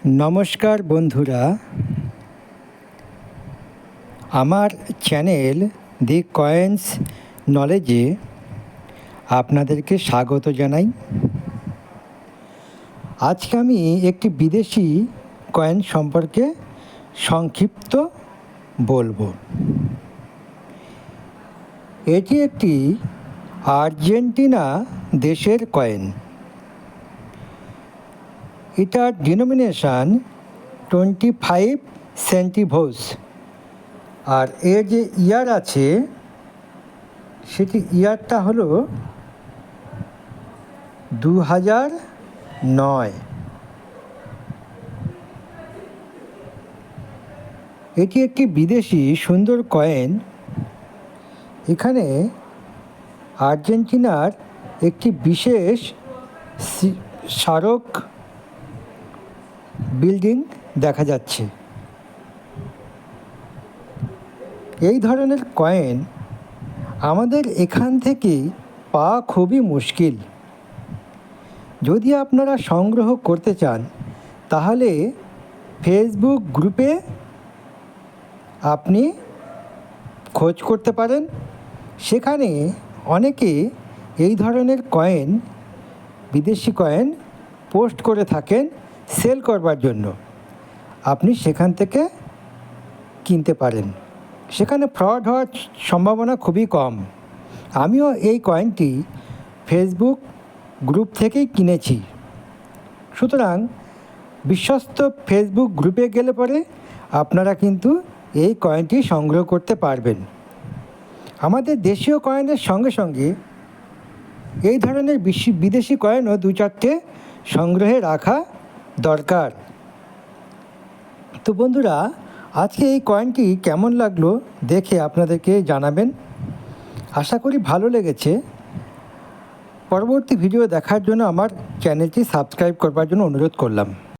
নমস্কার বন্ধুরা, আমার চ্যানেল দি কয়েন্স নলেজে আপনাদেরকে স্বাগত জানাই। আজকে আমি একটি বিদেশি কয়েন সম্পর্কে সংক্ষিপ্ত বলবো। এটি একটি আর্জেন্টিনা দেশের কয়েন। এটার ডিনোমিনেশন 25 সেন্টিভোস, আর এর যে ইয়ার আছে সেটি ইয়ারটা হলো 2009। এটি একটি বিদেশি সুন্দর কয়েন। এখানে আর্জেন্টিনার একটি বিশেষ স্মারক বিল্ডিং দেখা যাচ্ছে। এই ধরনের কয়েন আমাদের এখান থেকে পাওয়া খুবই মুশকিল। যদি আপনারা সংগ্রহ করতে চান তাহলে ফেসবুক গ্রুপে আপনি খোঁজ করতে পারেন। সেখানে অনেকে এই ধরনের কয়েন, বিদেশি কয়েন পোস্ট করে থাকেন সেল করবার জন্য। আপনি সেখান থেকে কিনতে পারেন। সেখানে ফ্রড হওয়ার সম্ভাবনা খুবই কম। আমিও এই কয়েনটি ফেসবুক গ্রুপ থেকেই কিনেছি। সুতরাং বিশ্বস্ত ফেসবুক গ্রুপে গেলে পরে আপনারা কিন্তু এই কয়েনটি সংগ্রহ করতে পারবেন। আমাদের দেশীয় কয়েনের সঙ্গে সঙ্গে এই ধরনের বিদেশি কয়েনও 2-4টে সংগ্রহে রাখা দরকার। তো বন্ধুরা, আজকে এই কয়েনটি কেমন লাগলো দেখে আপনাদেরকে জানাবেন। আশা করি ভালো লেগেছে। পরবর্তী ভিডিও দেখার জন্য আমার চ্যানেলটি সাবস্ক্রাইব করবার জন্য অনুরোধ করলাম।